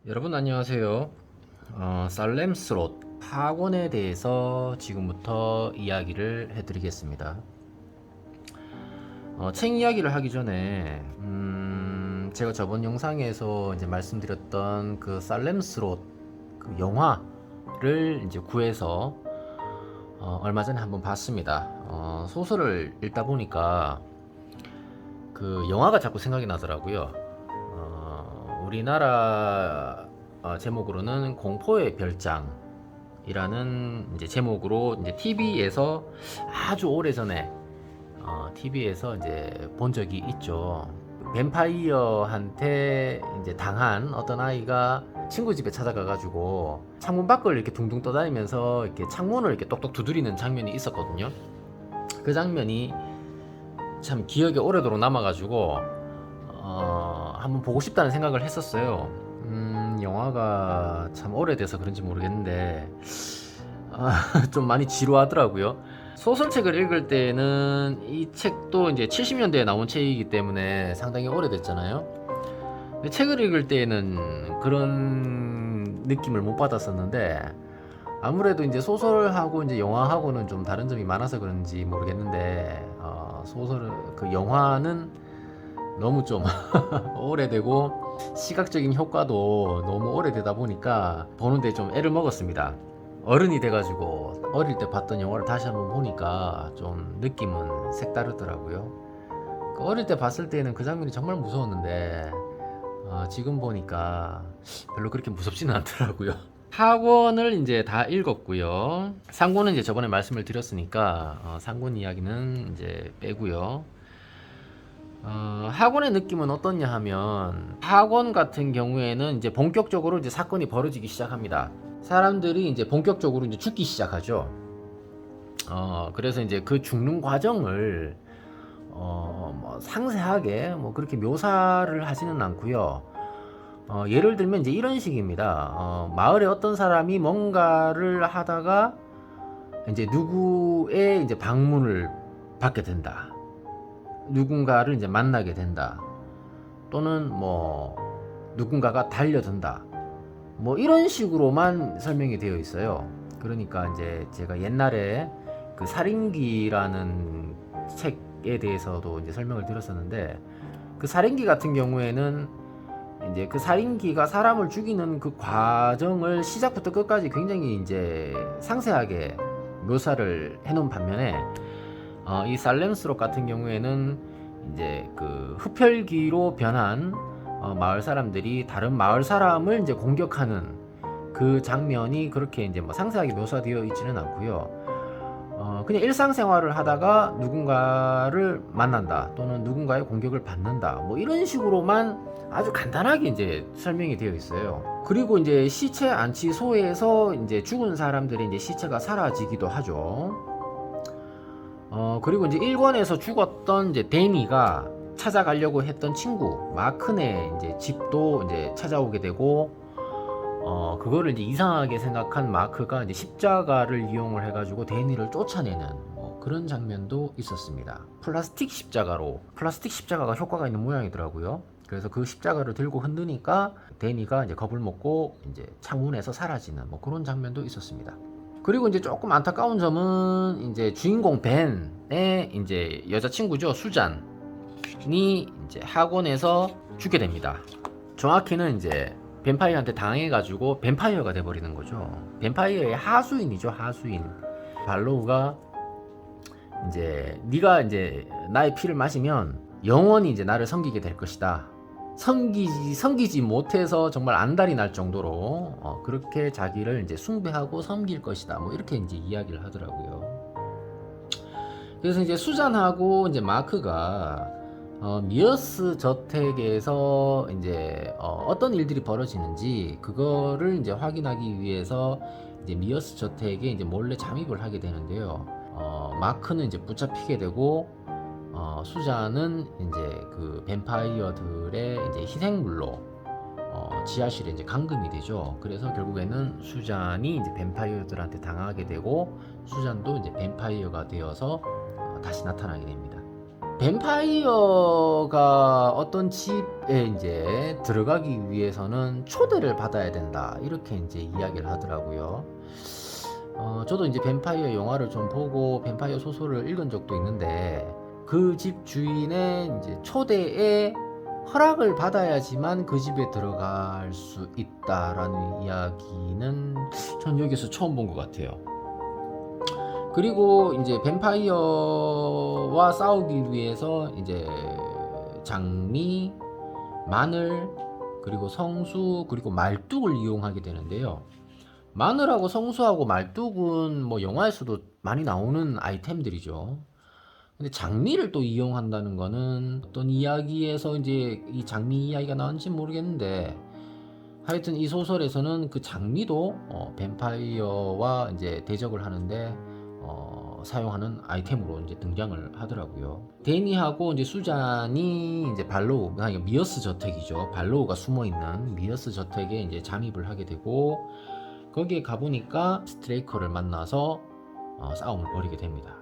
여러분 안녕하세요. 살렘스롯 학원에 대해서 지금부터 이야기를 해드리겠습니다. 책 이야기를 하기 전에 제가 저번 영상에서 이제 말씀드렸던 그 살렘스롯 그 영화를 이제 구해서 얼마 전에 한번 봤습니다. 소설을 읽다 보니까 그 영화가 자꾸 생각이 나더라고요. 우리나라 제목으로는 공포의 별장이라는 이제 제목으로 이제 TV에서 아주 오래전에 TV에서 이제 본 적이 있죠. 뱀파이어한테 이제 당한 어떤 아이가 친구 집에 찾아가가지고 창문 밖을 이렇게 둥둥 떠다니면서 이렇게 창문을 이렇게 똑똑 두드리는 장면이 있었거든요. 그 장면이 참 기억에 오래도록 남아가지고 한번 보고 싶다는 생각을 했었어요. 영화가 참 오래돼서 그런지 모르겠는데 좀 많이 지루하더라고요. 소설책을 읽을 때는 이 책도 이제 70년대에 나온 책이기 때문에 상당히 오래됐잖아요. 근데 책을 읽을 때는 그런 느낌을 못 받았었는데 아무래도 이제 소설하고 이제 영화하고는 좀 다른 점이 많아서 그런지 모르겠는데 소설 그 영화는 너무 좀 오래되고 시각적인 효과도 너무 오래되다 보니까 보는데 좀 애를 먹었습니다. 어른이 돼가지고 어릴 때 봤던 영화를 다시 한번 보니까 좀 느낌은 색다르더라고요. 그 어릴 때 봤을 때는 그 장면이 정말 무서웠는데 지금 보니까 별로 그렇게 무섭지는 않더라고요. 학원을 이제 다 읽었고요. 상고는 이제 저번에 말씀을 드렸으니까 상고는 이야기는 이제 빼고요. 학원의 느낌은 어떻냐 하면 학원 같은 경우에는 이제 본격적으로 이제 사건이 벌어지기 시작합니다. 사람들이 이제 본격적으로 이제 죽기 시작하죠. 그래서 이제 그 죽는 과정을 뭐 상세하게 뭐 그렇게 묘사를 하지는 않고요. 예를 들면 이제 이런 식입니다. 마을에 어떤 사람이 뭔가를 하다가 이제 누구의 이제 방문을 받게 된다. 누군가를 이제 만나게 된다. 또는 뭐 누군가가 달려든다. 뭐 이런 식으로만 설명이 되어 있어요. 그러니까 이제 제가 옛날에 그 살인기라는 책에 대해서도 이제 설명을 드렸었는데 그 살인기 같은 경우에는 이제 그 살인기가 사람을 죽이는 그 과정을 시작부터 끝까지 굉장히 이제 상세하게 묘사를 해놓은 반면에 이 살렘스롯 같은 경우에는 이제 그 흡혈귀로 변한 마을 사람들이 다른 마을 사람을 이제 공격하는 그 장면이 그렇게 이제 뭐 상세하게 묘사되어 있지는 않고요. 그냥 일상생활을 하다가 누군가를 만난다 또는 누군가의 공격을 받는다 뭐 이런 식으로만 아주 간단하게 이제 설명이 되어 있어요. 그리고 이제 시체 안치소에서 이제 죽은 사람들의 이제 시체가 사라지기도 하죠. 그리고 이제 1권에서 죽었던 이제 데니가 찾아가려고 했던 친구 마크네 이제 집도 이제 찾아오게 되고 그거를 이제 이상하게 생각한 마크가 이제 십자가를 이용을 해가지고 데니를 쫓아내는 뭐 그런 장면도 있었습니다. 플라스틱 십자가가 효과가 있는 모양이더라고요. 그래서 그 십자가를 들고 흔드니까 데니가 이제 겁을 먹고 이제 창문에서 사라지는 뭐 그런 장면도 있었습니다. 그리고 이제 조금 안타까운 점은 이제 주인공 벤의 이제 여자친구죠. 수잔이 이제 학원에서 죽게 됩니다. 정확히는 이제 뱀파이어한테 당해가지고 뱀파이어가 돼버리는 거죠. 뱀파이어의 하수인이죠. 하수인. 발로우가 이제 네가 이제 나의 피를 마시면 영원히 이제 나를 섬기게 될 것이다. 섬기지 못해서 정말 안달이 날 정도로 그렇게 자기를 이제 숭배하고 섬길 것이다. 뭐 이렇게 이제 이야기를 하더라고요. 그래서 이제 수잔하고 이제 마크가 미어스 저택에서 이제 어떤 일들이 벌어지는지 그거를 이제 확인하기 위해서 이제 미어스 저택에 이제 몰래 잠입을 하게 되는데요. 마크는 이제 붙잡히게 되고 수잔은 이제 그 뱀파이어들의 이제 희생물로 지하실에 이제 감금이 되죠. 그래서 결국에는 수잔이 이제 뱀파이어들한테 당하게 되고 수잔도 이제 뱀파이어가 되어서 다시 나타나게 됩니다. 뱀파이어가 어떤 집에 이제 들어가기 위해서는 초대를 받아야 된다. 이렇게 이제 이야기를 하더라고요. 저도 이제 뱀파이어 영화를 좀 보고 뱀파이어 소설을 읽은 적도 있는데 그 집 주인의 이제 초대에 허락을 받아야지만 그 집에 들어갈 수 있다라는 이야기는 전 여기서 처음 본 것 같아요. 그리고 이제 뱀파이어와 싸우기 위해서 이제 장미, 마늘, 그리고 성수, 그리고 말뚝을 이용하게 되는데요. 마늘하고 성수하고 말뚝은 뭐 영화에서도 많이 나오는 아이템들이죠. 근데 장미를 또 이용한다는 거는 어떤 이야기에서 이제 이 장미 이야기가 나왔는지 모르겠는데 하여튼 이 소설에서는 그 장미도 뱀파이어와 이제 대적을 하는데 사용하는 아이템으로 이제 등장을 하더라고요. 데니하고 이제 수잔이 이제 발로우, 그러니까 미어스 저택이죠. 발로우가 숨어 있는 미어스 저택에 이제 잠입을 하게 되고 거기에 가보니까 스트레이커를 만나서 싸움을 벌이게 됩니다.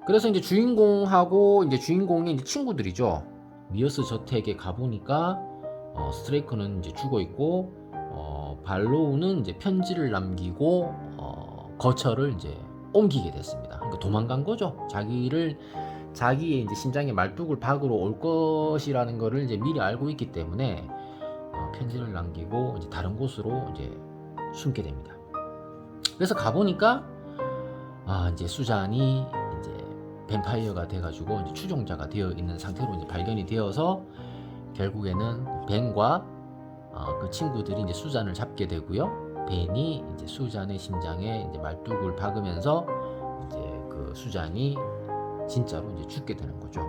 그래서 이제 주인공하고 이제 주인공의 이제 친구들이죠. 미어스 저택에 가보니까 스트레이커는 이제 죽어 있고 발로우는 이제 편지를 남기고 거처를 이제 옮기게 됐습니다. 그러니까 도망간 거죠. 자기의 이제 심장에 말뚝을 박으러 올 것이라는 거를 이제 미리 알고 있기 때문에 편지를 남기고 이제 다른 곳으로 이제 숨게 됩니다. 그래서 가보니까 이제 수잔이 이제 뱀파이어가 돼가지고 이제 추종자가 되어 있는 상태로 이제 발견이 되어서 결국에는 벤과 그 친구들이 이제 수잔을 잡게 되고요. 벤이 이제 수잔의 심장에 이제 말뚝을 박으면서 이제 그 수잔이 진짜로 이제 죽게 되는 거죠.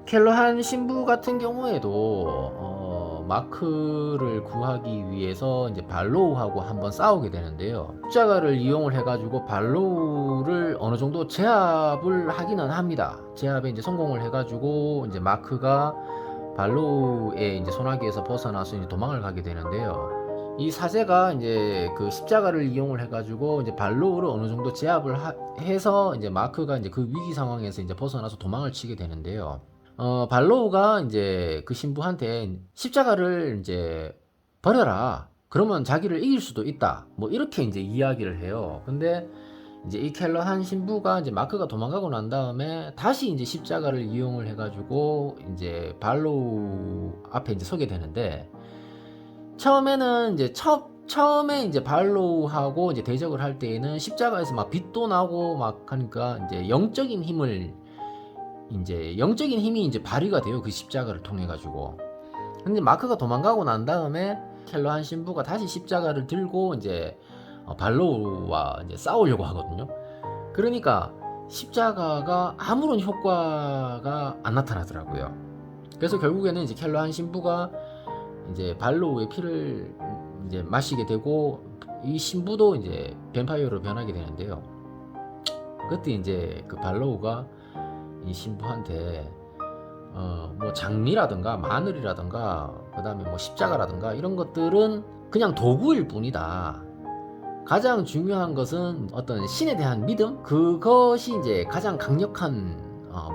켈러한 신부 같은 경우에도 마크를 구하기 위해서 이제 발로우하고 한번 싸우게 되는데요. 십자가를 이용을 해가지고 발로우를 어느 정도 제압을 하기는 합니다. 제압에 이제 성공을 해가지고 이제 마크가 발로우의 이제 소나기에서 벗어나서 이제 도망을 가게 되는데요. 이 사제가 이제 그 십자가를 이용을 해가지고 이제 발로우를 어느 정도 제압을 해서 이제 마크가 이제 그 위기 상황에서 이제 벗어나서 도망을 치게 되는데요. 발로우가 이제 그 신부한테 십자가를 이제 버려라. 그러면 자기를 이길 수도 있다. 뭐 이렇게 이제 이야기를 해요. 근데 이제 이 켈러한 신부가 이제 마크가 도망가고 난 다음에 다시 이제 십자가를 이용을 해가지고 이제 발로우 앞에 이제 서게 되는데 처음에는 이제 처음에 이제 발로우하고 이제 대적을 할 때에는 십자가에서 막 빛도 나고 막 하니까 이제 영적인 힘이 이제 발휘가 돼요. 그 십자가를 통해 가지고. 근데 마크가 도망가고 난 다음에 켈러한 신부가 다시 십자가를 들고 이제 발로우와 이제 싸우려고 하거든요. 그러니까 십자가가 아무런 효과가 안 나타나더라고요. 그래서 결국에는 이제 켈러한 신부가 이제 발로우의 피를 이제 마시게 되고 이 신부도 이제 뱀파이어로 변하게 되는데요. 그때 이제 그 발로우가 이 신부한테 뭐 장미라든가 마늘이라든가 그다음에 뭐 십자가라든가 이런 것들은 그냥 도구일 뿐이다. 가장 중요한 것은 어떤 신에 대한 믿음, 그것이 이제 가장 강력한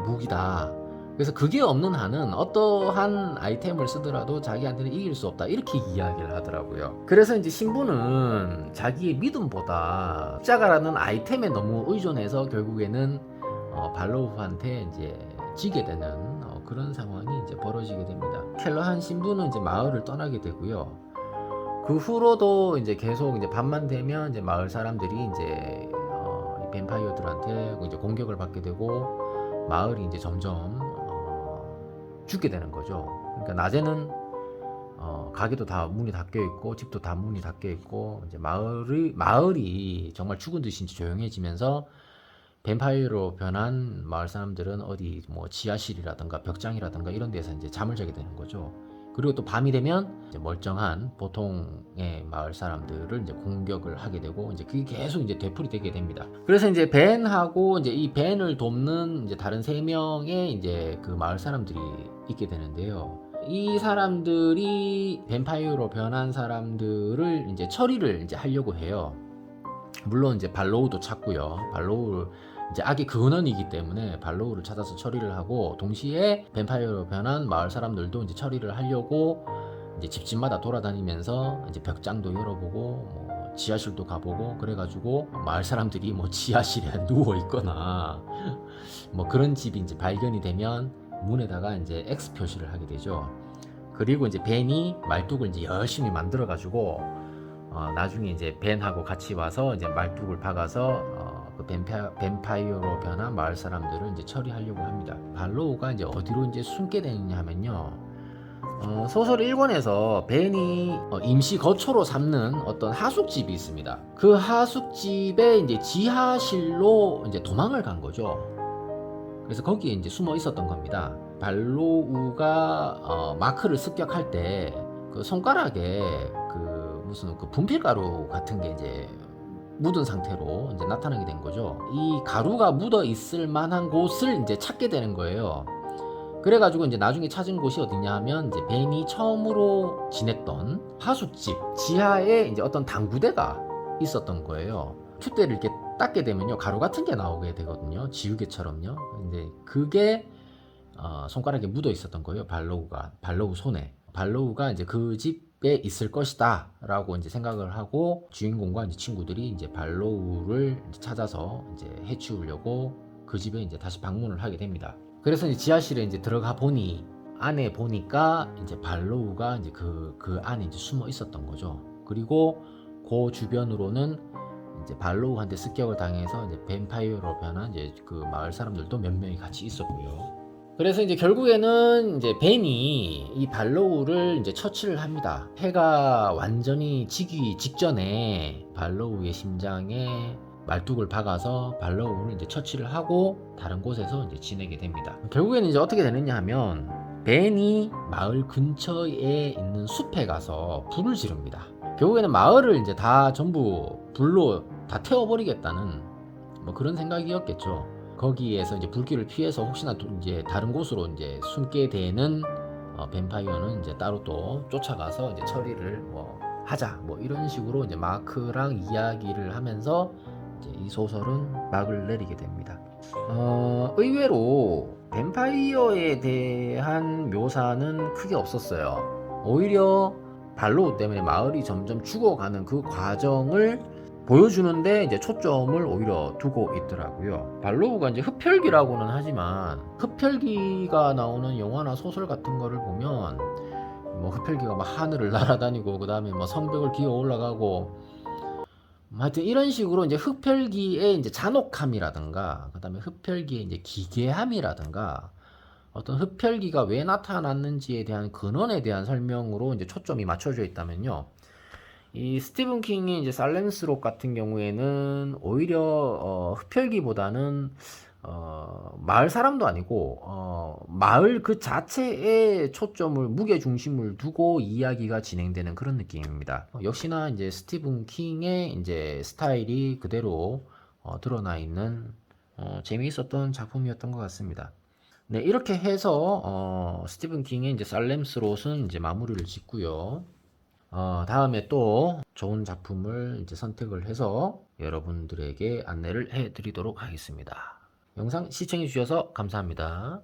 무기다. 그래서 그게 없는 한은 어떠한 아이템을 쓰더라도 자기한테는 이길 수 없다. 이렇게 이야기를 하더라고요. 그래서 이제 신부는 자기의 믿음보다 십자가라는 아이템에 너무 의존해서 결국에는 발로우한테 이제 지게 되는 그런 상황이 이제 벌어지게 됩니다. 켈러한 신부는 이제 마을을 떠나게 되고요. 그 후로도 이제 계속 이제 밤만 되면 이제 마을 사람들이 이제 뱀파이어들한테 이제 공격을 받게 되고 마을이 이제 점점 죽게 되는 거죠. 그러니까 낮에는 가게도 다 문이 닫혀 있고 집도 다 문이 닫혀 있고 이제 마을이 정말 죽은 듯이 조용해지면서 뱀파이어로 변한 마을 사람들은 어디 뭐 지하실이라든가 벽장이라든가 이런 데서 이제 잠을 자게 되는 거죠. 그리고 또 밤이 되면 이제 멀쩡한 보통의 마을 사람들을 이제 공격을 하게 되고 이제 그게 계속 이제 되풀이 되게 됩니다. 그래서 이제 벤하고 이제 이 벤을 돕는 이제 다른 세 명의 이제 그 마을 사람들이 있게 되는데요. 이 사람들이 뱀파이어로 변한 사람들을 이제 처리를 이제 하려고 해요. 물론 이제 발로우도 찾고요. 발로우를 이제 악의 근원이기 때문에 발로우를 찾아서 처리를 하고, 동시에 뱀파이어로 변한 마을 사람들도 이제 처리를 하려고 이제 집집마다 돌아다니면서 이제 벽장도 열어보고 뭐 지하실도 가보고 그래가지고, 마을 사람들이 뭐 지하실에 누워 있거나 뭐 그런 집이 이제 발견이 되면 문에다가 이제 X 표시를 하게 되죠. 그리고 이제 벤이 말뚝을 이제 열심히 만들어 가지고 나중에 이제 벤하고 같이 와서 이제 말뚝을 박아서 그 뱀파이어로 변한 마을 사람들을 이제 처리하려고 합니다. 발로우가 이제 어디로 이제 숨게 되느냐 하면요, 소설 1권에서 벤이 임시 거처로 삼는 어떤 하숙집이 있습니다. 그 하숙집에 이제 지하실로 이제 도망을 간 거죠. 그래서 거기에 이제 숨어 있었던 겁니다. 발로우가 마크를 습격할 때 그 손가락에 그 무슨 그 분필가루 같은 게 이제 묻은 상태로 이제 나타나게 된 거죠. 이 가루가 묻어 있을 만한 곳을 이제 찾게 되는 거예요. 그래가지고 이제 나중에 찾은 곳이 어디냐 하면, 이제 벤이 처음으로 지냈던 하숙집 지하에 이제 어떤 당구대가 있었던 거예요. 투대를 이렇게 닦게 되면요, 가루 같은 게 나오게 되거든요. 지우개처럼요. 근데 그게 손가락에 묻어 있었던 거예요. 발로우 손에. 발로우가 이제 그 집에 있을 것이다 라고 이제 생각을 하고, 주인공과 이제 친구들이 이제 발로우를 이제 찾아서 이제 해치우려고 그 집에 이제 다시 방문을 하게 됩니다. 그래서 이제 지하실에 이제 들어가 보니, 안에 보니까 이제 발로우가 이제 그 안에 이제 숨어 있었던 거죠. 그리고 그 주변으로는 이제 발로우한테 습격을 당해서 이제 뱀파이어로 변한 이제 그 마을 사람들도 몇 명이 같이 있었고요. 그래서 이제 결국에는 이제 벤이 이 발로우를 이제 처치를 합니다. 해가 완전히 지기 직전에 발로우의 심장에 말뚝을 박아서 발로우를 이제 처치를 하고 다른 곳에서 이제 지내게 됩니다. 결국에는 이제 어떻게 되느냐 하면, 벤이 마을 근처에 있는 숲에 가서 불을 지릅니다. 결국에는 마을을 이제 다 전부 불로 다 태워버리겠다는 뭐 그런 생각이었겠죠. 거기에서 이제 불길을 피해서 혹시나 이제 다른 곳으로 이제 숨게 되는 뱀파이어는 이제 따로 또 쫓아가서 이제 처리를 뭐 하자, 뭐 이런 식으로 이제 마크랑 이야기를 하면서 이제 이 소설은 막을 내리게 됩니다. 의외로 뱀파이어에 대한 묘사는 크게 없었어요. 오히려 발로우 때문에 마을이 점점 죽어가는 그 과정을 보여주는데 이제 초점을 오히려 두고 있더라고요. 발로우가 이제 흡혈귀라고는 하지만, 흡혈귀가 나오는 영화나 소설 같은 거를 보면 뭐 흡혈귀가 막 하늘을 날아다니고 그 다음에 뭐 성벽을 기어 올라가고, 하여튼 이런 식으로 이제 흡혈귀의 이제 잔혹함이라든가, 그 다음에 흡혈귀의 이제 기괴함이라든가, 어떤 흡혈귀가 왜 나타났는지에 대한 근원에 대한 설명으로 이제 초점이 맞춰져 있다면요, 이 스티븐 킹의 이제 살렘스록 같은 경우에는 오히려 흡혈귀보다는 마을 사람도 아니고 마을 그 자체에 초점을, 무게 중심을 두고 이야기가 진행되는 그런 느낌입니다. 역시나 이제 스티븐 킹의 이제 스타일이 그대로 드러나 있는 재미있었던 작품이었던 것 같습니다. 네, 이렇게 해서 스티븐 킹의 이제 살렘스롯은 이제 마무리를 짓고요. 다음에 또 좋은 작품을 이제 선택을 해서 여러분들에게 안내를 해 드리도록 하겠습니다. 영상 시청해 주셔서 감사합니다.